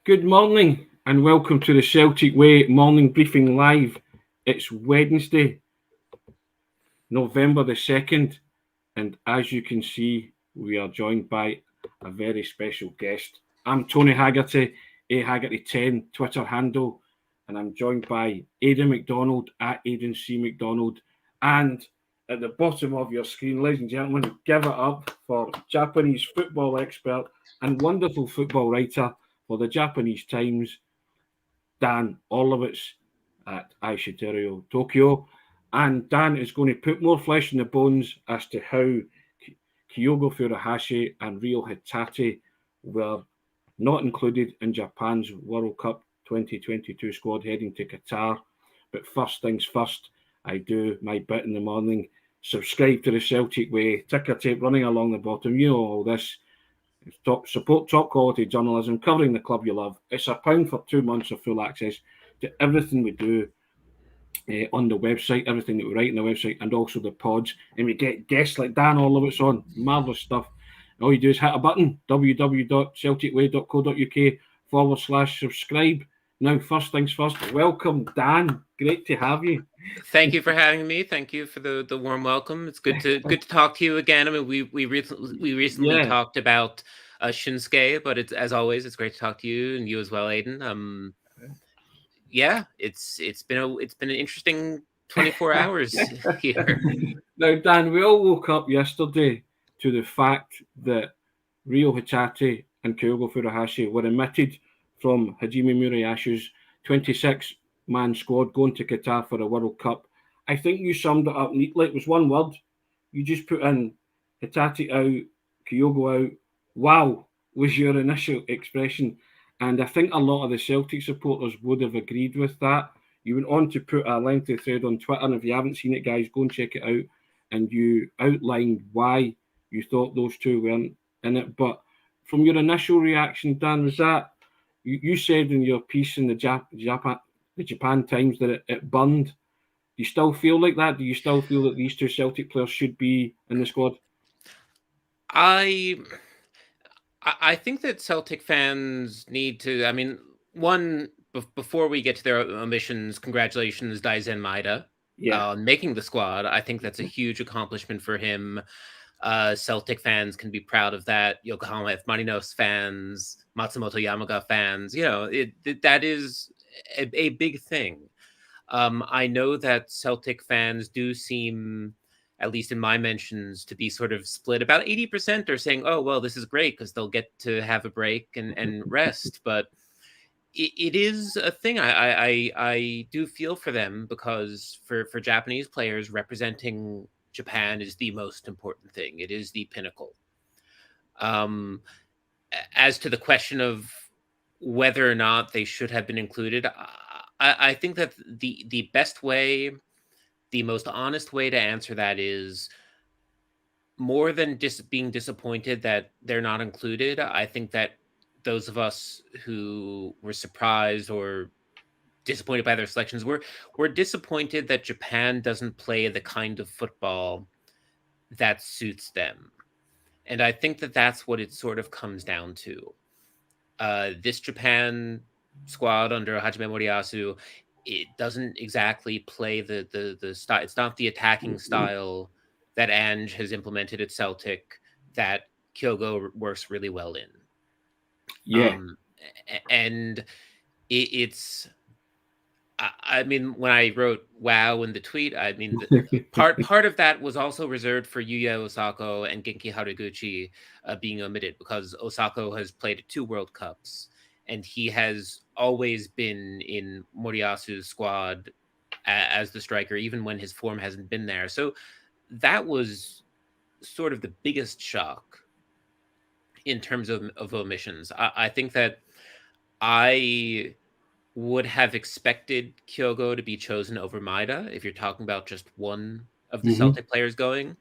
Good morning and welcome to the Celtic Way morning briefing live. It's Wednesday, November the 2nd, and as you can see, we are joined by a very special guest. I'm Tony Haggerty, Haggerty10 Twitter handle, and I'm joined by Aidan Macdonald at Aidan C. Macdonald. And at the bottom of your screen, ladies and gentlemen, give it up for Japanese football expert and wonderful football writer for the Japanese Times, Dan Orlowitz at Aishiterio, Tokyo. And Dan is going to put more flesh in the bones as to how Kyogo Furuhashi and Real Hatate were not included in Japan's World Cup 2022 squad heading to Qatar. But first things first, I do my bit in the morning. Subscribe to the Celtic Way, ticker tape running along the bottom. You know all this. Support top quality journalism covering the club you love. It's £1 for 2 months of full access to everything we do on the website, everything that we write on the website, and also the pods. And we get guests like Dan Orlowitz on. Marvellous stuff. All you do is hit a button, www.celticway.co.uk/subscribe. Now, first things first, welcome, Dan. Great to have you. Thank you for having me. Thank you for the warm welcome. It's good to talk to you again. I mean, we recently talked about Shinsuke, but it's, as always, it's great to talk to you and you as well, Aidan. Yeah, it's been an interesting 24 hours here. Now, Dan, we all woke up yesterday to the fact that Ryo Hatate and Kyogo Furuhashi were omitted from Hajime Murayashi's 26-man squad going to Qatar for the World Cup. I think you summed it up neatly. It was one word. You just put in Hatate out, Kyogo out. Wow, was your initial expression. And I think a lot of the Celtic supporters would have agreed with that. You went on to put a lengthy thread on Twitter, and if you haven't seen it, guys, go and check it out. And you outlined why you thought those two weren't in it. But from your initial reaction, Dan, was that you said in your piece in the Japan Times that it burned. Do you still feel like that? Do you still feel that these two Celtic players should be in the squad? I think that Celtic fans need to. I mean, before we get to their omissions, congratulations, Daizen Maeda, on making the squad. I think that's a huge accomplishment for him. Celtic fans can be proud of that. Yokohama F. Marinos fans, Matsumoto Yamaga fans, that is a big thing. I know that Celtic fans do seem, at least in my mentions, to be sort of split. About 80% are saying, oh, well, this is great because they'll get to have a break and rest. But it is a thing. I do feel for them because for Japanese players, representing Japan is the most important thing. It is the pinnacle. As to the question of whether or not they should have been included, I think that the best way, the most honest way to answer that is more than being disappointed that they're not included. I think that those of us who were surprised or disappointed by their selections, we're disappointed that Japan doesn't play the kind of football that suits them. And I think that that's what it sort of comes down to. This Japan squad under Hajime Moriyasu, it doesn't exactly play the style. It's not the attacking style that Ange has implemented at Celtic that Kyogo works really well in. And it's. I mean, when I wrote "wow" in the tweet, I mean, part of that was also reserved for Yuya Osako and Genki Haraguchi being omitted because Osako has played 2 World Cups and he has always been in Moriyasu's squad as the striker, even when his form hasn't been there. So that was sort of the biggest shock in terms of omissions. I think that I would have expected Kyogo to be chosen over Maeda if you're talking about just one of the Celtic players going.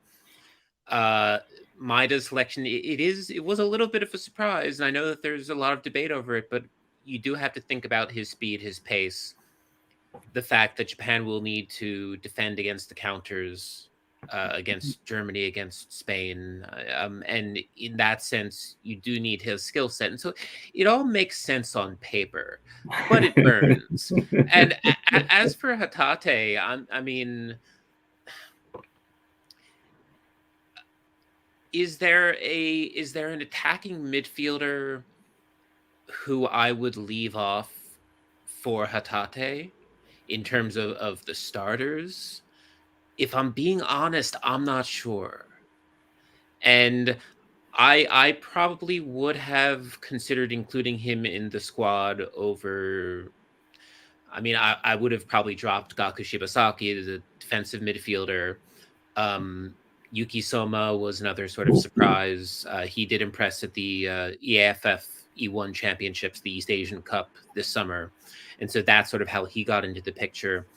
Maeda's selection, it was a little bit of a surprise, and I know that there's a lot of debate over it, but you do have to think about his speed, his pace, the fact that Japan will need to defend against the counters against Germany, against Spain. And in that sense, you do need his skill set. And so it all makes sense on paper, but it burns. And as for Hatate, I mean, is there an attacking midfielder who I would leave off for Hatate in terms of the starters? If I'm being honest, I'm not sure. And I probably would have considered including him in the squad over. I mean, I would have probably dropped Gaku Shibasaki, the defensive midfielder. Yuki Soma was another sort of surprise. He did impress at the EAFF E1 Championships, the East Asian Cup this summer. And so that's sort of how he got into the picture.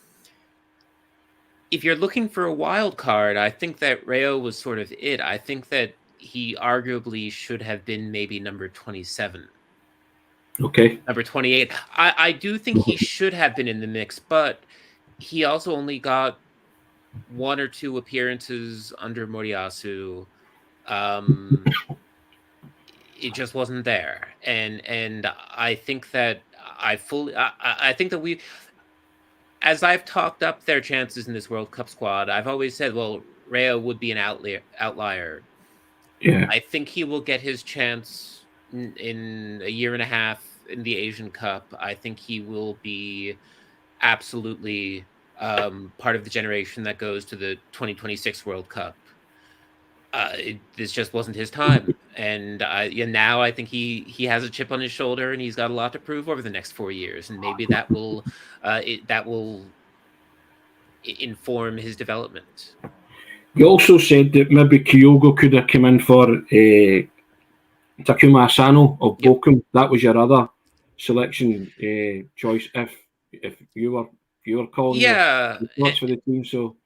If you're looking for a wild card, I think that Rayo was sort of it. I think that he arguably should have been maybe number 27. Okay. Number 28. I do think he should have been in the mix, but he also only got 1 or 2 appearances under Moriyasu. It just wasn't there. And I think that I think that we, as I've talked up their chances in this World Cup squad, I've always said, well, Rayo would be an outlier. Yeah. I think he will get his chance in a year and a half in the Asian Cup. I think he will be absolutely part of the generation that goes to the 2026 World Cup. This just wasn't his time. And now I think he has a chip on his shoulder, and he's got a lot to prove over the next 4 years. And maybe that will inform his development. You also said that maybe Kyogo could have come in for Takuma Asano of Bochum. Yep. That was your other selection choice if you were calling your thoughts for the team. So,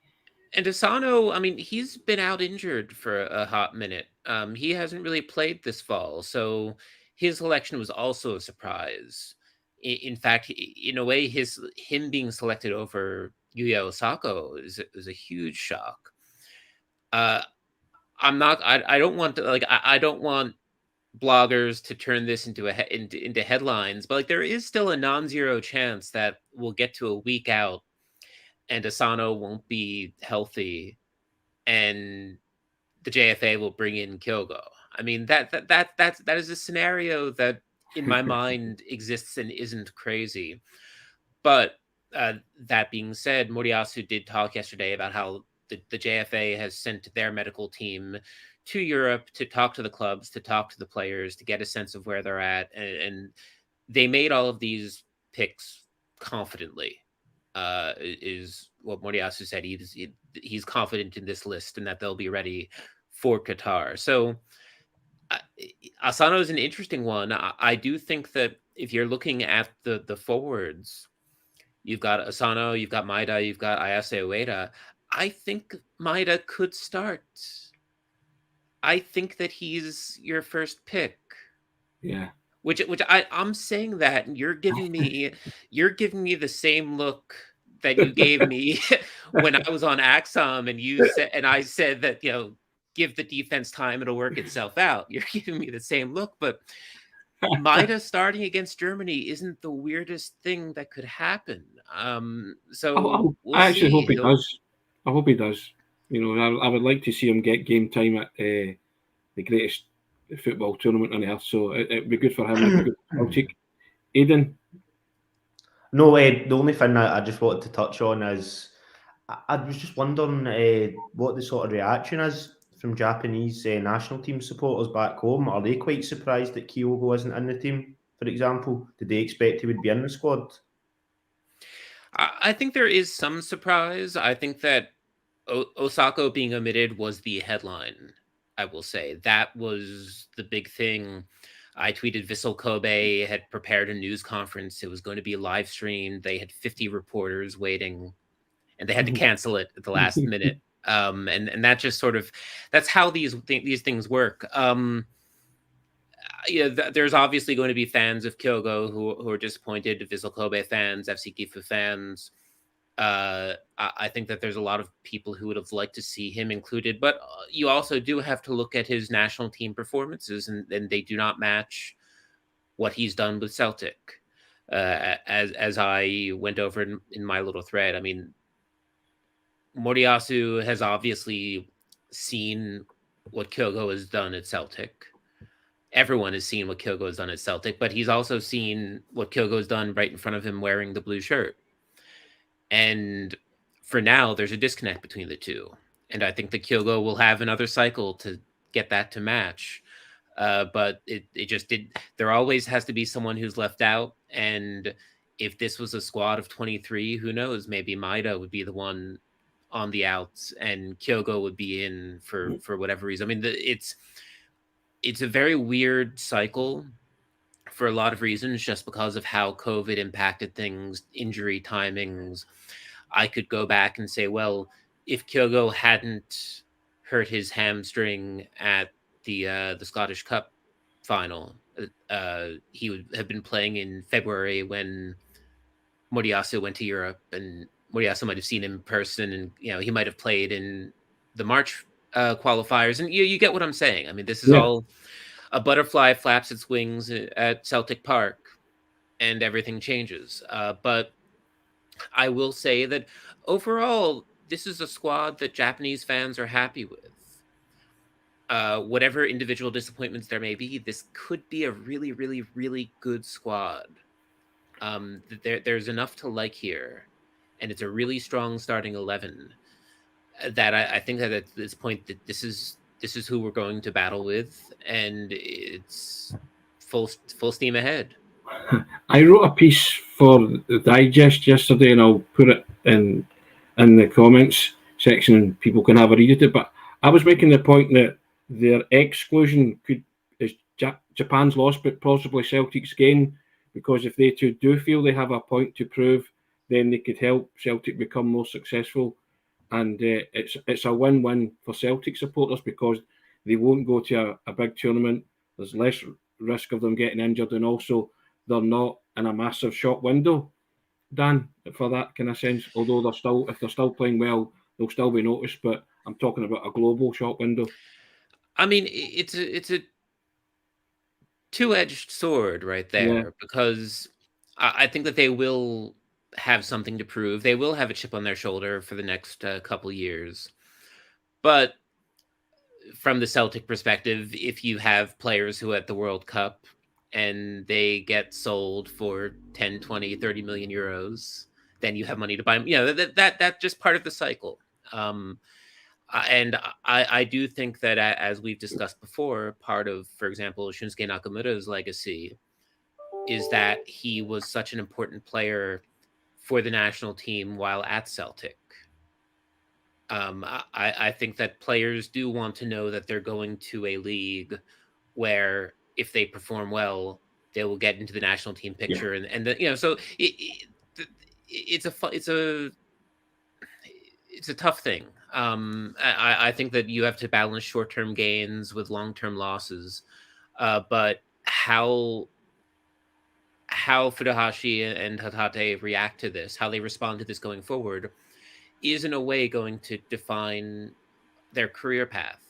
and Asano, I mean, he's been out injured for a hot minute. He hasn't really played this fall, so his selection was also a surprise. In fact, in a way, him being selected over Yuya Osako is a huge shock. I don't want to I don't want bloggers to turn this into into headlines, but there is still a non-zero chance that we'll get to a week out and Asano won't be healthy, and the JFA will bring in Kyogo. I mean, that is a scenario that in my mind exists and isn't crazy. But that being said, Moriyasu did talk yesterday about how the JFA has sent their medical team to Europe to talk to the clubs, to talk to the players, to get a sense of where they're at. And they made all of these picks confidently, is what Moriyasu said. He's confident in this list and that they'll be ready for Qatar. So Asano is an interesting one. I do think that if you're looking at the forwards, you've got Asano, you've got Maeda, you've got Ayase Ueda. I think Maeda could start. I think that he's your first pick. Yeah. Which I'm saying that, and you're giving me the same look that you gave me when I was on Axom, and I said that, give the defense time, it'll work itself out. You're giving me the same look, but Maeda starting against Germany isn't the weirdest thing that could happen. So I actually hope he does. I hope he does. I would like to see him get game time at the greatest football tournament on earth. So it'd be good for him. It'd be good for Celtic. Aidan? No, the only thing I just wanted to touch on is I was just wondering what the sort of reaction is from Japanese national team supporters back home. Are they quite surprised that Kyogo isn't in the team, for example? Did they expect he would be in the squad? I think there is some surprise. I think that Osako being omitted was the headline, I will say. That was the big thing. I tweeted Vissel Kobe had prepared a news conference. It was going to be live streamed. They had 50 reporters waiting, and they had to cancel it at the last minute. And that just sort of, that's how these things work. There's obviously going to be fans of Kyogo who are disappointed, Vissel Kobe fans, FC Gifu fans. I think that there's a lot of people who would have liked to see him included, but you also do have to look at his national team performances, and they do not match what he's done with Celtic. As I went over in my little thread, I mean, Moriyasu has obviously seen what Kyogo has done at Celtic. Everyone has seen what Kyogo has done at Celtic, but he's also seen what Kyogo has done right in front of him wearing the blue shirt. And for now, there's a disconnect between the two. And I think that Kyogo will have another cycle to get that to match. But it just did. There always has to be someone who's left out. And if this was a squad of 23, who knows? Maybe Maida would be the one on the outs and Kyogo would be in for whatever reason. I mean, it's a very weird cycle for a lot of reasons, just because of how COVID impacted things, injury timings. I could go back and say, well, if Kyogo hadn't hurt his hamstring at the Scottish Cup final, he would have been playing in February when Moriyasu went to Europe, and Moriyasu might have seen him in person, and he might have played in the March qualifiers. And you get what I'm saying. I mean, this is all a butterfly flaps its wings at Celtic Park, and everything changes. But I will say that overall, this is a squad that Japanese fans are happy with. Whatever individual disappointments there may be, this could be a really, really, really good squad. There's enough to like here, and it's a really strong starting 11 that I think that at this point that this is who we're going to battle with, and it's full steam ahead. I wrote a piece for the Digest yesterday, and I'll put it in the comments section, and people can have a read of it. But I was making the point that their exclusion is Japan's loss, but possibly Celtic's gain, because if they two do feel they have a point to prove, then they could help Celtic become more successful. And it's a win-win for Celtic supporters, because they won't go to a big tournament. There's less risk of them getting injured, and also they're not in a massive shop window, Dan, for that kind of sense. Although if they're still playing well, they'll still be noticed. But I'm talking about a global shop window. I mean, it's a two-edged sword right there, because I think that they will have something to prove. They will have a chip on their shoulder for the next couple years. But from the Celtic perspective, if you have players who are at the World Cup and they get sold for 10, 20, 30 million euros, then you have money to buy them. That's just part of the cycle. And I do think that, as we've discussed before, part of, for example, Shunsuke Nakamura's legacy is that he was such an important player for the national team while at Celtic. I think that players do want to know that they're going to a league where, if they perform well, they will get into the national team picture, so it's a tough thing. I think that you have to balance short-term gains with long-term losses, but how Furuhashi and Hatate react to this, how they respond to this going forward, is in a way going to define their career path.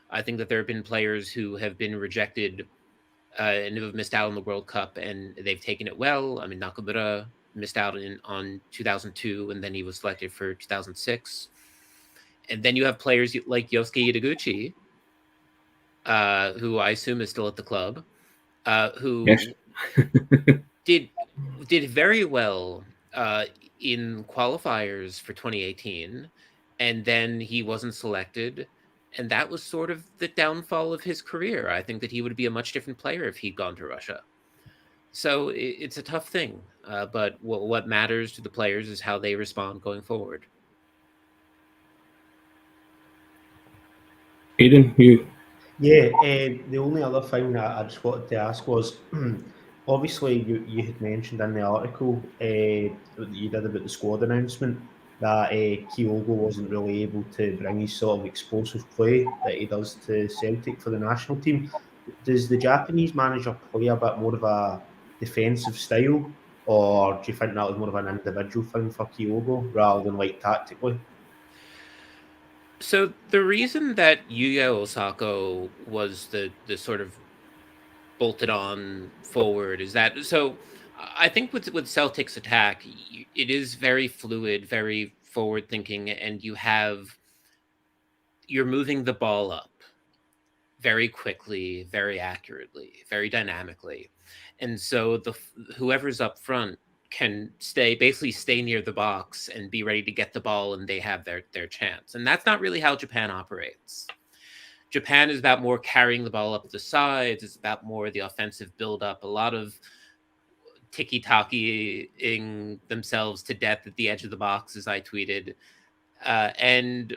I think that there have been players who have been rejected and who have missed out on the World Cup, and they've taken it well. I mean, Nakamura missed out on 2002, and then he was selected for 2006. And then you have players like Yosuke Itaguchi, who I assume is still at the club, who did very well in qualifiers for 2018, and then he wasn't selected, and that was sort of the downfall of his career. I think that he would be a much different player if he'd gone to Russia. So it's a tough thing, but what matters to the players is how they respond going forward. Aidan, you? Yeah, the only other thing that I just wanted to ask was, obviously you had mentioned in the article that you did about the squad announcement that Kyogo wasn't really able to bring his sort of explosive play that he does to Celtic for the national team. Does the Japanese manager play a bit more of a defensive style, or do you think that was more of an individual thing for Kyogo rather than like tactically? So the reason that Yuya Osako was the sort of bolted on forward is that I think with Celtic's attack, it is very fluid, very forward thinking, and you're moving the ball up very quickly, very accurately, very dynamically. And so whoever's up front can basically stay near the box and be ready to get the ball, and they have their chance. And that's not really how Japan operates. Japan is about more carrying the ball up the sides. It's about more the offensive build-up, a lot of tiki-takiing themselves to death at the edge of the box, as I tweeted. And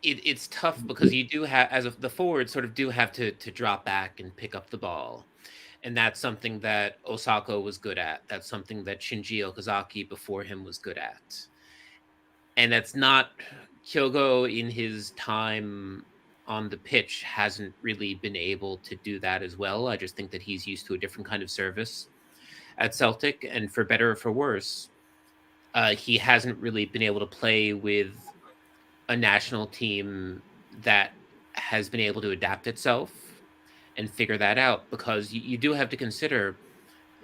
it's tough because you do have, the forward, sort of do have to drop back and pick up the ball. And that's something that Osako was good at. That's something that Shinji Okazaki before him was good at. And that's not... Kyogo in his time on the pitch hasn't really been able to do that as well. I just think that he's used to a different kind of service at Celtic, and for better or for worse, he hasn't really been able to play with a national team that has been able to adapt itself and figure that out, because you do have to consider,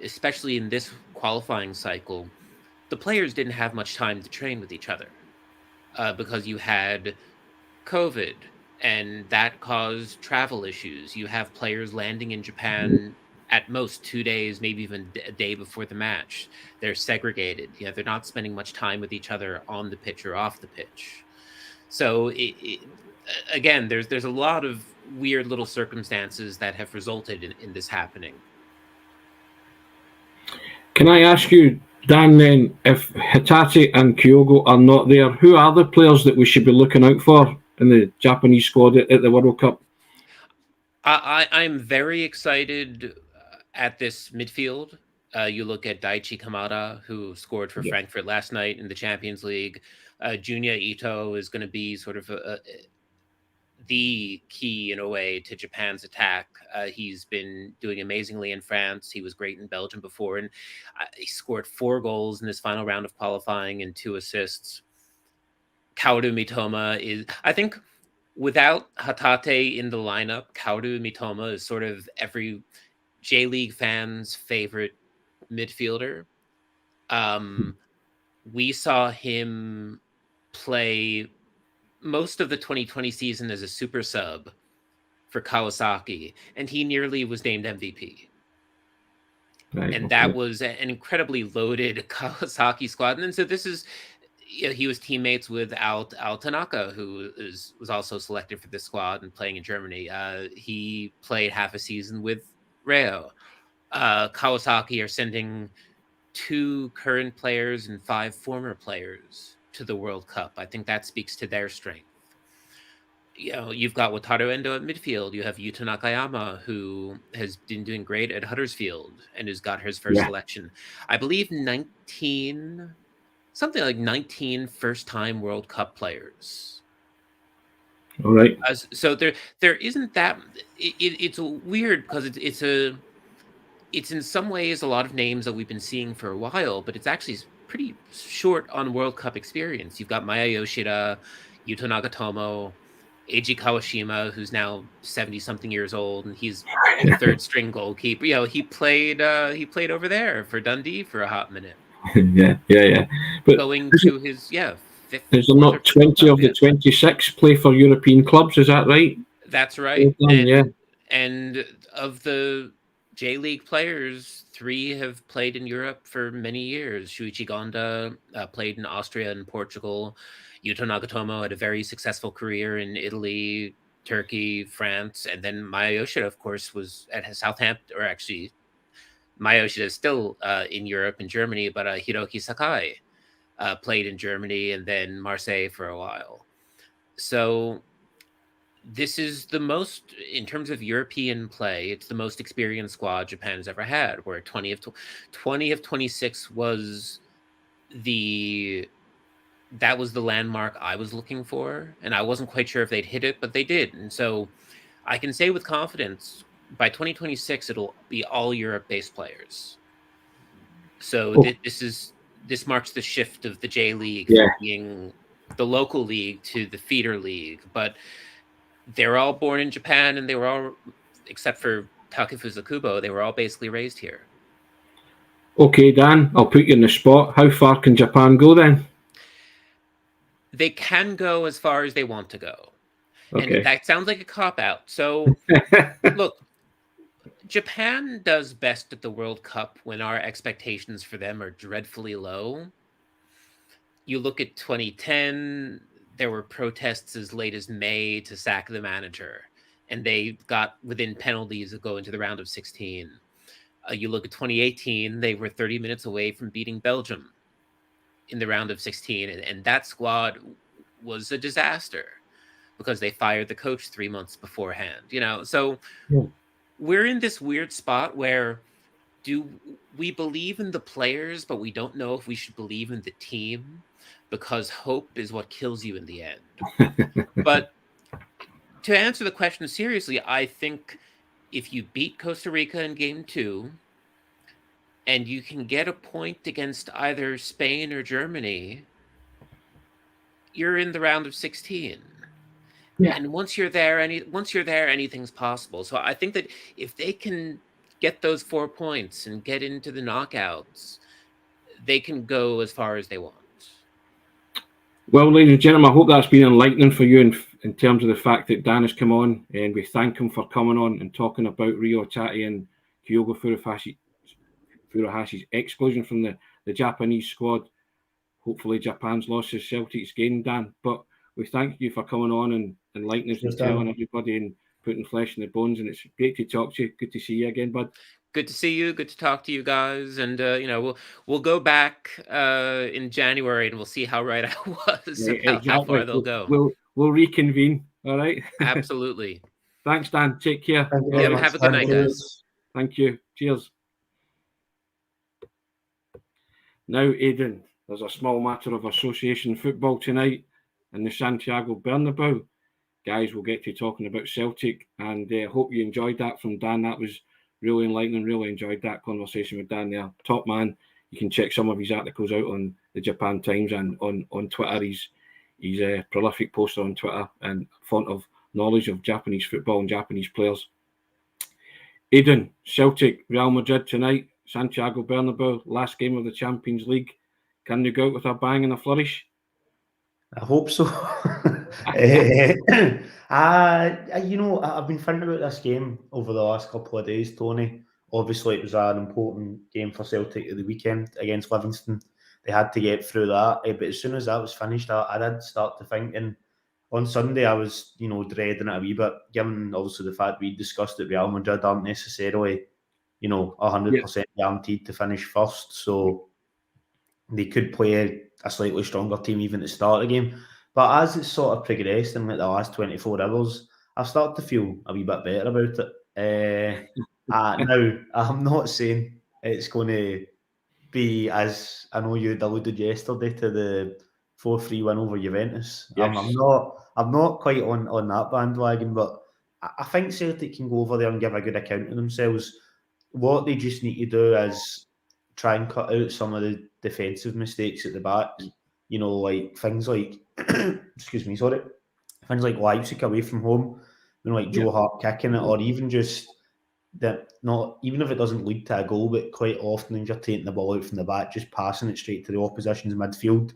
especially in this qualifying cycle, the players didn't have much time to train with each other. Because you had COVID, and that caused travel issues. You have players landing in Japan at most 2 days, maybe even a day before the match. They're segregated. They're not spending much time with each other on the pitch or off the pitch. So again, there's a lot of weird little circumstances that have resulted in this happening. Can I ask you, Dan, then, if Hitachi and Kyogo are not there, who are the players that we should be looking out for in the Japanese squad at the World Cup? I'm very excited at this midfield. You look at Daichi Kamada, who scored for Frankfurt last night in the Champions League. Junya Ito is going to be sort of the key, in a way, to Japan's attack. He's been doing amazingly in France. He was great in Belgium before, and he scored 4 goals in this final round of qualifying and 2 assists. Kaoru Mitoma is, I think, without Hatate in the lineup, Kaoru Mitoma is sort of every J-League fan's favorite midfielder. We saw him play most of the 2020 season as a super sub for Kawasaki, and he nearly was named MVP. Right, and that was an incredibly loaded Kawasaki squad. And then, so this is, he was teammates with Al Tanaka, who was also selected for this squad and playing in Germany. He played half a season with Reo. Kawasaki are sending 2 current players and 5 former players to the World Cup. I think that speaks to their strength. You've got Wataru Endo at midfield. You have Yuta Nakayama, who has been doing great at Huddersfield and has got his first selection. I believe 19 first-time World Cup players. All right. So there isn't that. It's weird because it's in some ways a lot of names that we've been seeing for a while, but it's actually pretty short on World Cup experience. You've got Maya Yoshida, Yuto Nagatomo, Eiji Kawashima, who's now 70-something years old, and he's the 3rd string goalkeeper. He played over there for Dundee for a hot minute. yeah. But going to his 5th. Is there not 20 of the 26 play for European clubs? Is that right? That's right. And of the J-League players, 3 have played in Europe for many years. Shuichi Gonda played in Austria and Portugal. Yuto Nagatomo had a very successful career in Italy, Turkey, France, and then Maya Yoshida, of course, was at Southampton, or actually, Maya Yoshida is still in Europe and Germany, but Hiroki Sakai played in Germany and then Marseille for a while. So this is the most, in terms of European play, it's the most experienced squad Japan's ever had, where 20 of 26 was that was the landmark I was looking for, and I wasn't quite sure if they'd hit it, but they did. And so I can say with confidence, by 2026, it'll be all Europe-based players. So this marks the shift of the J League from being the local league to the feeder league. But they're all born in Japan, and they were all, except for Takefusa Kubo, they were all basically raised here. Okay, Dan, I'll put you in the spot. How far can Japan go then? They can go as far as they want to go. Okay. And that sounds like a cop-out. So, look, Japan does best at the World Cup when our expectations for them are dreadfully low. You look at 2010, there were protests as late as May to sack the manager, and they got within penalties of going to the round of 16. You look at 2018, they were 30 minutes away from beating Belgium in the round of 16, and that squad was a disaster because they fired the coach 3 months beforehand. So we're in this weird spot where do we believe in the players, but we don't know if we should believe in the team, because hope is what kills you in the end. But to answer the question seriously, I think if you beat Costa Rica in game 2 and you can get a point against either Spain or Germany, you're in the round of 16. Yeah. And once you're there, anything's possible. So I think that if they can get those 4 points and get into the knockouts, they can go as far as they want. Well, ladies and gentlemen, I hope that's been enlightening for you in terms of the fact that Dan has come on, and we thank him for coming on and talking about Ryo Hatate and Kyogo Furuhashi's exclusion from the Japanese squad. Hopefully Japan's loss is Celtic's gain, Dan. But we thank you for coming on and enlightening us and telling everybody and putting flesh in the bones. And it's great to talk to you. Good to see you again, bud. Good to see you. Good to talk to you guys. And we'll go back in January and we'll see how right I was and how far they'll go. We'll reconvene. All right. Absolutely. Thanks, Dan. Take care. Have a good night, guys. Thank you. Cheers. Now, Aidan, there's a small matter of association football tonight in the Santiago Bernabeu. Guys, we'll get to talking about Celtic, and hope you enjoyed that from Dan. That was really enlightening. Really enjoyed that conversation with Dan there. Top man. You can check some of his articles out on the Japan Times and on Twitter. He's a prolific poster on Twitter and font of knowledge of Japanese football and Japanese players. Aidan, Celtic, Real Madrid tonight, Santiago Bernabeu, last game of the Champions League. Can they go out with a bang and a flourish? I hope so. I've been thinking about this game over the last couple of days, Tony. Obviously, it was an important game for Celtic at the weekend against Livingston. They had to get through that. But as soon as that was finished, I did start to think. And on Sunday, I was, dreading it a wee bit, given obviously the fact we discussed that Real Madrid aren't necessarily, 100% guaranteed to finish first. So they could play a slightly stronger team even to start the game. But as it's sort of progressed in the last 24 hours, I've started to feel a wee bit better about it. Now, I'm not saying it's going to be, as I know you alluded yesterday, to the 4-3 win over Juventus. Yes. I'm not quite on that bandwagon, but I think Celtic can go over there and give a good account of themselves. What they just need to do is try and cut out some of the defensive mistakes at the back. Like things like things like Leipzig away from home, Joe Hart kicking it, or even just that, not even if it doesn't lead to a goal, but quite often if you're taking the ball out from the back, just passing it straight to the opposition's midfield.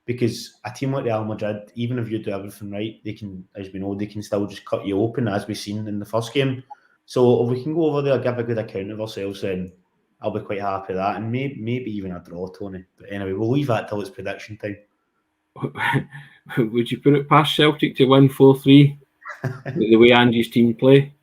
Because a team like Real Madrid, even if you do everything right, they can, as we know, they can still just cut you open, as we've seen in the first game. So if we can go over there, give a good account of ourselves, then I'll be quite happy with that, and maybe even a draw, Tony. But anyway, we'll leave that till it's prediction time. Would you put it past Celtic to win 4-3 the way Andy's team play?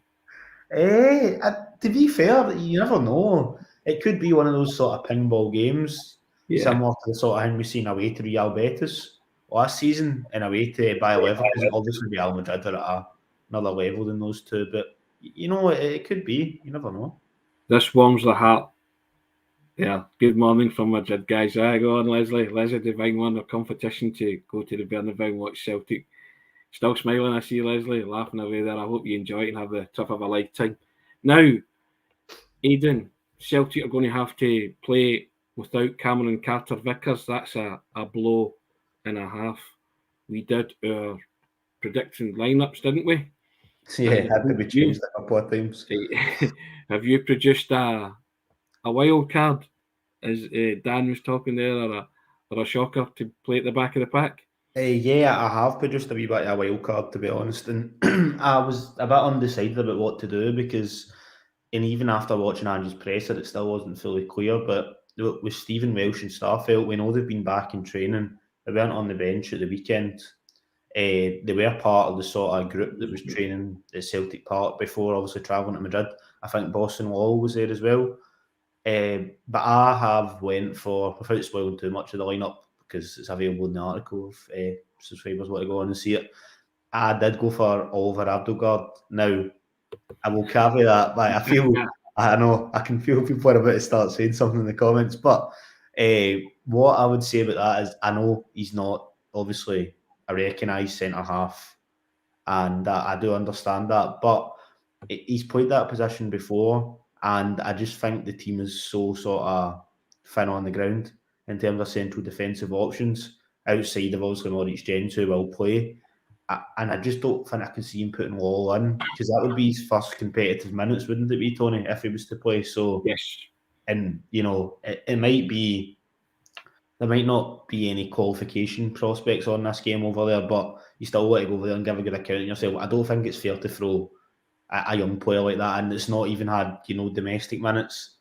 To be fair, you never know. It could be one of those sort of ping-ball games, similar to the sort of thing we've seen away to Real Betis last season and away to Bayer Leverkusen. Obviously, Real Madrid are at another level than those two, but it could be. You never know. This warms the heart. Yeah, good morning from Madrid, guys. Go on, Leslie. Leslie Devine won a competition to go to the Bernabeu and watch Celtic. Still smiling, I see Leslie laughing away there. I hope you enjoy it and have the trip of a lifetime. Now, Aidan, Celtic are going to have to play without Cameron Carter-Vickers, that's a blow and a half. We did our prediction lineups, didn't we? Yeah, had to be changed a couple of times. Have you produced a wild card, as Dan was talking there, or a shocker to play at the back of the pack? Yeah, I have produced a wee bit of a wild card, to be honest, and I was a bit undecided about what to do because, and even after watching Ange's presser, it still wasn't fully clear. But with Stephen Welsh and Starfelt, we know they've been back in training. They weren't on the bench at the weekend. They were part of the sort of group that was training at Celtic Park before, obviously travelling to Madrid. I think Boston Wall was there as well. But I have went for, without spoiling too much of the lineup, because it's available in the article if subscribers want to go on and see it. I did go for Oliver Abdelgard. Now, I will caveat that, but I know I can feel people are about to start saying something in the comments, but what I would say about that is I know he's not obviously a recognised centre half, and I do understand that, but he's played that position before, and I just think the team is so sort of thin on the ground in terms of central defensive options outside of obviously Maurice James, who will play. And I just don't think I can see him putting Wall in, because that would be his first competitive minutes, wouldn't it be, Tony, if he was to play? So, yes. And, it might be, there might not be any qualification prospects on this game over there, but you still want to go over there and give a good account of yourself. I don't think it's fair to throw a young player like that, and it's not even had domestic minutes.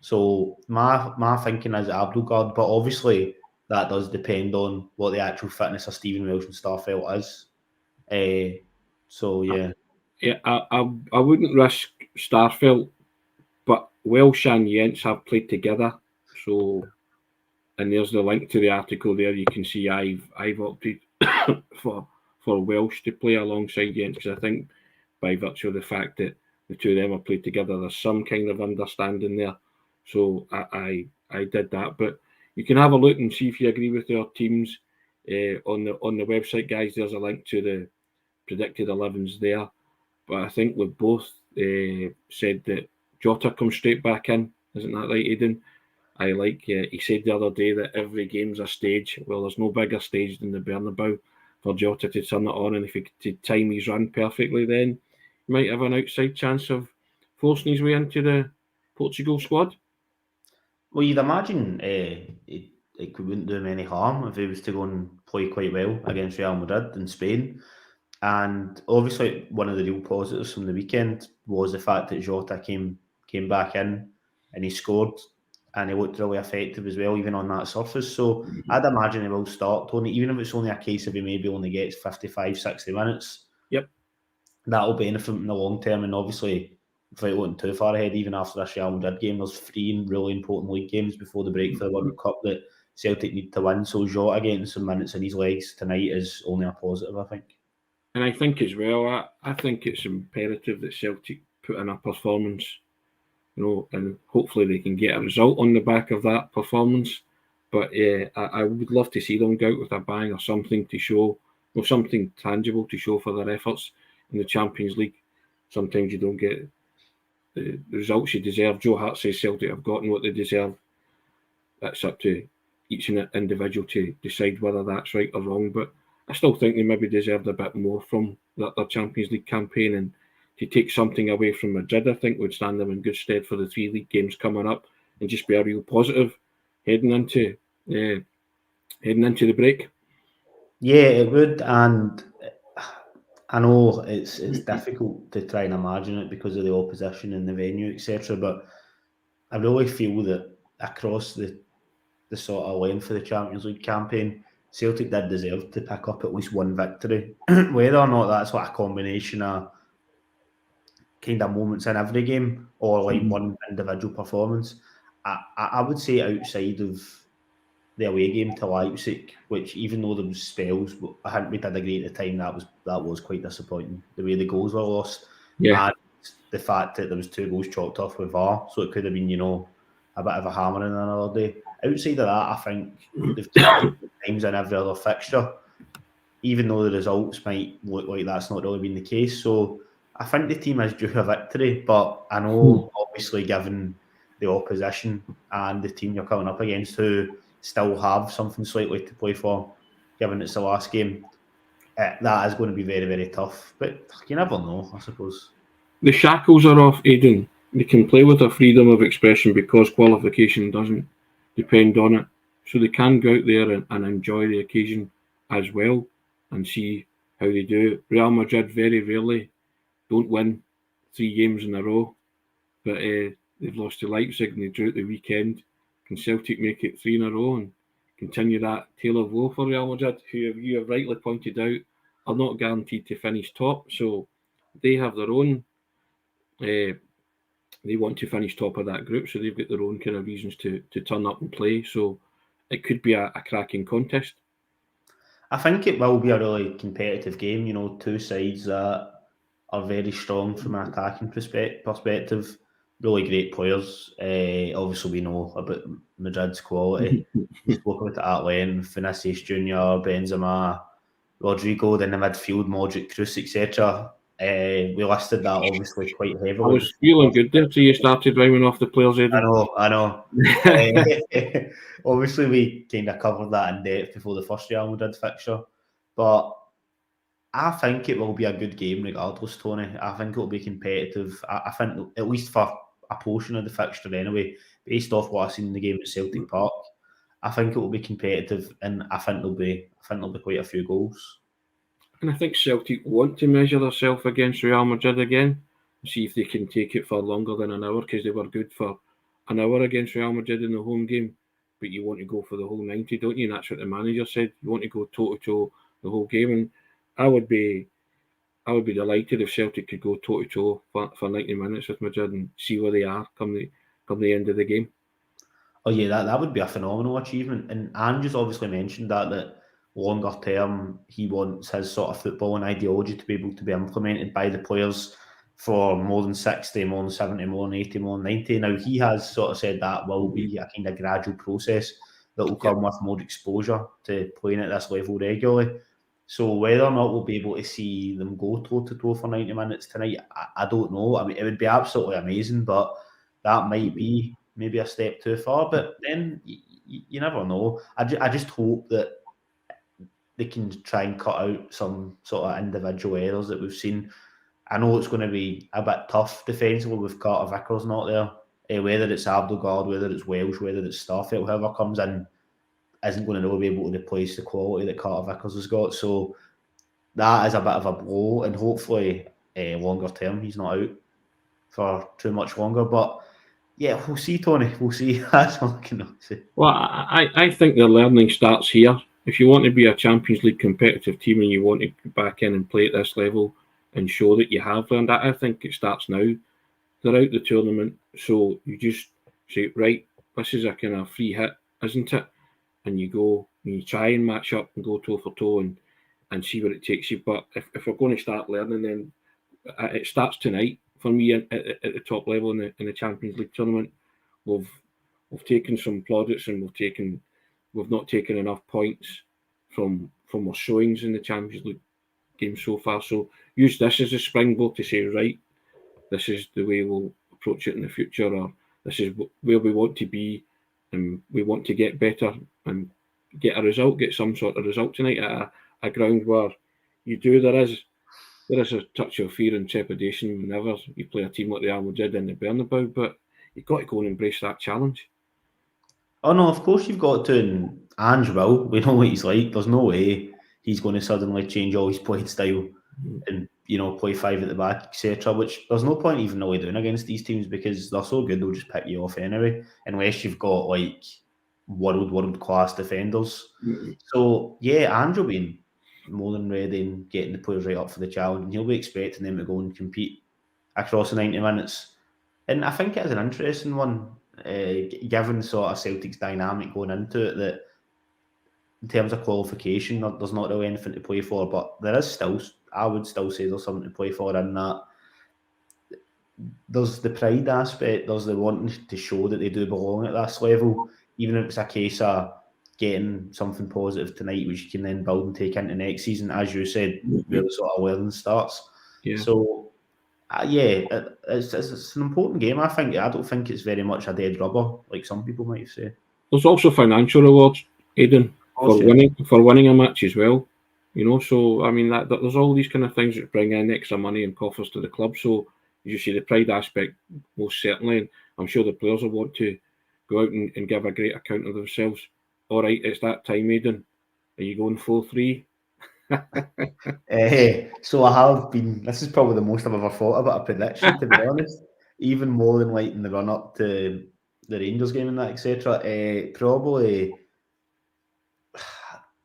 So my thinking is Abdelgard, but obviously that does depend on what the actual fitness of Stephen Welsh and Starfelt is. So yeah, I wouldn't risk Starfelt, but Welsh and Jens have played together. So, and there's the link to the article there. You can see I've opted for Welsh to play alongside Jens, because I think, by virtue of the fact that the two of them have played together, there's some kind of understanding there. So I did that. But you can have a look and see if you agree with our teams on the website, guys. There's a link to the predicted 11s there. But I think we've both said that Jota comes straight back in. Isn't that right, Aidan? He said the other day that every game's a stage. Well, there's no bigger stage than the Bernabeu for Jota to turn it on, and if he could time his run perfectly, then he might have an outside chance of forcing his way into the Portugal squad. Well, you'd imagine it wouldn't do him any harm if he was to go and play quite well against Real Madrid in Spain. And obviously, one of the real positives from the weekend was the fact that Jota came back in and he scored, and he looked really effective as well, even on that surface. So I'd imagine he will start, Tony, even if it's only a case of he maybe only gets 55, 60 minutes. Yep. That'll benefit him in the long term. And obviously, without looking too far ahead, even after this Real Madrid game, there's 3 really important league games before the break for the World Cup that Celtic need to win. So Jota getting some minutes in his legs tonight is only a positive, I think. And I think as well, I think it's imperative that Celtic put in a performance, and hopefully they can get a result on the back of that performance. But yeah, I would love to see them go out with a bang or something to show, something tangible to show for their efforts in the Champions League. Sometimes you don't get the results you deserve. Joe Hart says Celtic have gotten what they deserve. That's up to each individual to decide whether that's right or wrong. But I still think they maybe deserved a bit more from their Champions League campaign, and to take something away from Madrid, I think would stand them in good stead for the 3 league games coming up, and just be a real positive heading into the break. Yeah, it would, and I know it's difficult to try and imagine it because of the opposition and the venue, etc. But I really feel that across the sort of length of the Champions League campaign, Celtic did deserve to pick up at least one victory. Whether or not that's what a combination of kind of moments in every game or like one individual performance, I would say outside of the away game to Leipzig, which even though there was spells, I think we did agree at the time that was quite disappointing. The way the goals were lost, and the fact that there was 2 goals chalked off with VAR, so it could have been a bit of a hammering another day. Outside of that, I think they've taken times in every other fixture, even though the results might look like that's not really been the case. So I think the team is due a victory, but I know obviously given the opposition and the team you're coming up against, who still have something slightly to play for, given it's the last game. That is going to be very, very tough. But you never know, I suppose. The shackles are off, Aidan. They can play with a freedom of expression because qualification doesn't depend on it. So they can go out there and enjoy the occasion as well and see how they do. Real Madrid very rarely don't win 3 games in a row, but they've lost to Leipzig and they drew at the weekend. Can Celtic make it 3 in a row and continue that tale of woe for Real Madrid, who you have rightly pointed out are not guaranteed to finish top, so they have their own. They want to finish top of that group, so they've got their own kind of reasons to turn up and play. So it could be a cracking contest. I think it will be a really competitive game. You know, two sides that are very strong from an attacking perspective. Really great players. Obviously, we know about Madrid's quality. We spoke about it at length. Vinicius Junior, Benzema, Rodrigo, then the midfield, Modric, Kroos, etc. We listed that obviously quite heavily. I was feeling good there till you started rhyming off the players, Aidan. I know. Obviously, we kind of covered that in depth before the first Real Madrid fixture, but I think it will be a good game regardless, Tony. I think it will be competitive. I think, at least for a portion of the fixture anyway, based off what I've seen in the game at Celtic Park, I think it will be competitive, and I think there'll be quite a few goals. And I think Celtic want to measure themselves against Real Madrid again, see if they can take it for longer than an hour, because they were good for an hour against Real Madrid in the home game. But you want to go for the whole 90, don't you? And that's what the manager said. You want to go toe-to-toe the whole game. And I would be delighted if Celtic could go toe-to-toe for 90 minutes with Madrid and see where they are come the end of the game. Oh yeah, that would be a phenomenal achievement. And Andrew's obviously mentioned that longer term, he wants his sort of football and ideology to be able to be implemented by the players for more than 60, more than 70, more than 80, more than 90. Now, he has sort of said that will be a kind of gradual process that will come with more exposure to playing at this level regularly. So whether or not we'll be able to see them go toe-to-toe for 90 minutes tonight, I don't know. I mean, it would be absolutely amazing, but that might be maybe a step too far. But then you never know. I just hope that they can try and cut out some sort of individual errors that we've seen. I know it's going to be a bit tough defensively with Carter Vickers not there. Whether it's Abdelgard, whether it's Welsh, whether it's Starfelt, whoever comes in isn't going to really be able to replace the quality that Carter Vickers has got. So that is a bit of a blow, and hopefully longer term he's not out for too much longer. But yeah, we'll see, Tony. We'll see. That's all I can say. Well, I think the learning starts here. If you want to be a Champions League competitive team and you want to get back in and play at this level and show that you have learned, I think it starts now. They're out the tournament, so you just say, right, this is a kind of free hit, isn't it? And you go and you try and match up and go toe for toe and see where it takes you. But if we're going to start learning, then it starts tonight for me at the top level in the Champions League tournament. We've taken some plaudits and we've not taken enough points from our showings in the Champions League game so far. So use this as a springboard to say, right, this is the way we'll approach it in the future, or this is where we want to be, and we want to get better and get some sort of result tonight at a ground where there is a touch of fear and trepidation whenever you play a team like Real Madrid in the Bernabeu, but you've got to go and embrace that challenge. Oh no, of course you've got to, and Ange will. We know what he's like. There's no way he's going to suddenly change all his playing style and play 5 at the back, etc. Which there's no point even really doing against these teams because they're so good they'll just pick you off anyway, unless you've got like world class defenders. So yeah, Ange will be more than ready and getting the players right up for the challenge, and he'll be expecting them to go and compete across the 90 minutes. And I think it is an interesting one. Given sort of Celtic's dynamic going into it, that in terms of qualification, there's not really anything to play for, but there is still, I would still say there's something to play for in that. There's the pride aspect, there's the wanting to show that they do belong at this level, even if it's a case of getting something positive tonight, which you can then build and take into next season, as you said, where the sort of learning starts. Yeah. So It's an important game. I think. I don't think it's very much a dead rubber like some people might say. There's also financial rewards, Aidan, for winning a match as well. You know, so I mean that there's all these kind of things that bring in extra money and coffers to the club. So you see the pride aspect most certainly, and I'm sure the players will want to go out and give a great account of themselves. All right, it's that time, Aidan. Are you going 4-3? So I have been. This is probably the most I've ever thought about a prediction, to be honest. Even more than like in the run up to the Rangers game and that, etc. Probably.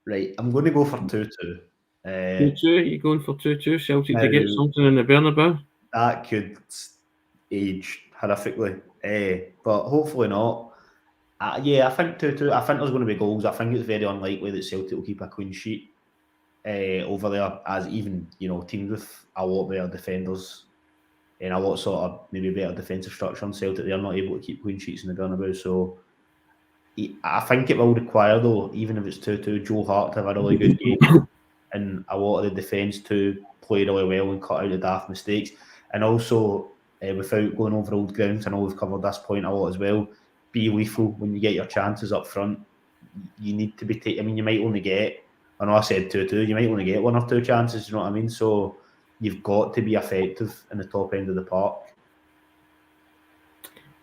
Right, I'm going to go for 2-2. 2-2. You're going for 2-2. Celtic to get something in the Bernabeu. That could age horrifically, but hopefully not. I think 2-2. I think there's going to be goals. I think it's very unlikely that Celtic will keep a clean sheet over there, as even teams with a lot better defenders and a lot sort of maybe better defensive structure on Celtic, they're not able to keep clean sheets in the Bernabeu. So I think it will require, though, even if it's 2-2, Joe Hart to have a really good game and a lot of the defence to play really well and cut out the daft mistakes. And also, without going over old grounds, I know we've covered this point a lot as well, be lethal when you get your chances up front. You need to be you might only get, I know I said 2-2, you might only get 1 or 2 chances, you know what I mean? So you've got to be effective in the top end of the park.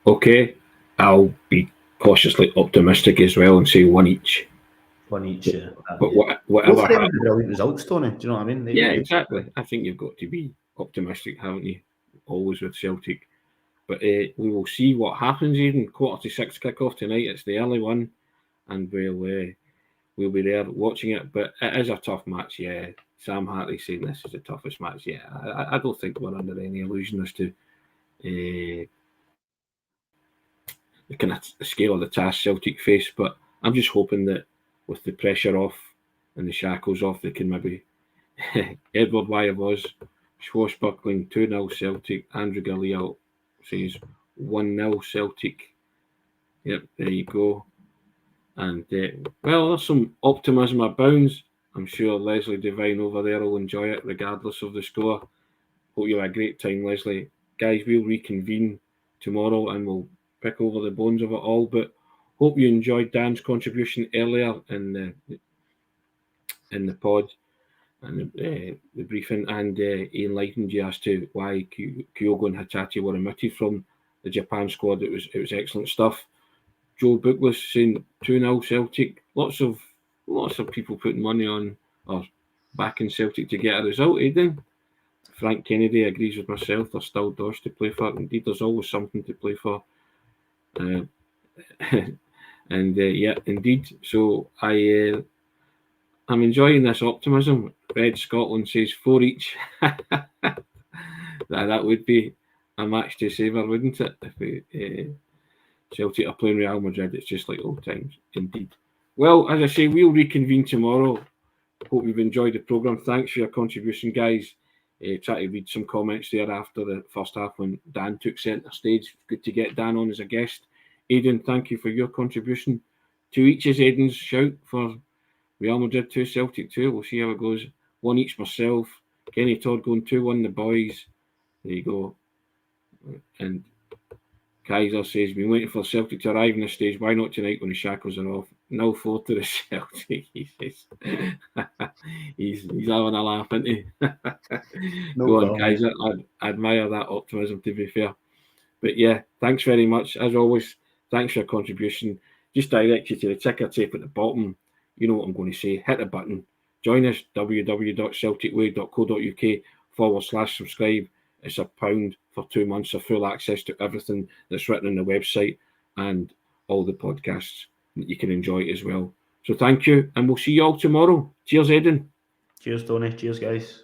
Okay, I'll be cautiously optimistic as well and say 1 each. 1 each, yeah. But whatever happens, brilliant results, Tony. Do you know what I mean? Exactly. I think you've got to be optimistic, haven't you? Always with Celtic. But we will see what happens. Even 5:45 kick-off tonight. It's the early one, and we'll be there watching it. But it is a tough match. Yeah, Sam Hartley saying this is the toughest match. Yeah, I don't think we're under any illusion as to the kind of scale of the task Celtic face. But I'm just hoping that with the pressure off and the shackles off, they can maybe Edward Wyavoz, swashbuckling 2-0 Celtic. Andrew Galea says 1-0 Celtic. Yep, there you go. And there's some optimism abounds. I'm sure Leslie Devine over there will enjoy it regardless of the score. Hope you have a great time, Leslie. Guys, we'll reconvene tomorrow and we'll pick over the bones of it all. But hope you enjoyed Dan's contribution earlier in the pod and the briefing, and he enlightened you as to why Kyogo and Hatate were omitted from the Japan squad. It was excellent stuff. Joe Bookless saying 2-0 Celtic. Lots of people putting money on or backing Celtic to get a result, Aidan. Frank Kennedy agrees with myself. There's still doors to play for. Indeed, there's always something to play for. And yeah, indeed. So I'm enjoying this optimism. Red Scotland says 4 each. that would be a match to savour, wouldn't it? If Celtic are playing Real Madrid, it's just like old times. Indeed. Well, as I say, we'll reconvene tomorrow. Hope you've enjoyed the programme. Thanks for your contribution, guys. Try to read some comments there after the first half when Dan took centre stage. Good to get Dan on as a guest. Aidan, thank you for your contribution. 2 each is Aidan's shout for Real Madrid 2, Celtic 2. We'll see how it goes. 1 each myself. Kenny Todd going 2-1 the boys. There you go. And Kaiser says, been waiting for Celtic to arrive in this stage. Why not tonight when the shackles are off? 0-4 to the Celtic. He says. he's having a laugh, isn't he? Go on, Kaiser. I admire that optimism, to be fair. But yeah, thanks very much. As always, thanks for your contribution. Just direct you to the ticker tape at the bottom. You know what I'm going to say. Hit the button. Join us, www.celticway.co.uk/subscribe. It's £1 for 2 months of full access to everything that's written on the website and all the podcasts that you can enjoy as well. So thank you, and we'll see you all tomorrow. Cheers, Aidan. Cheers, Tony. Cheers, guys.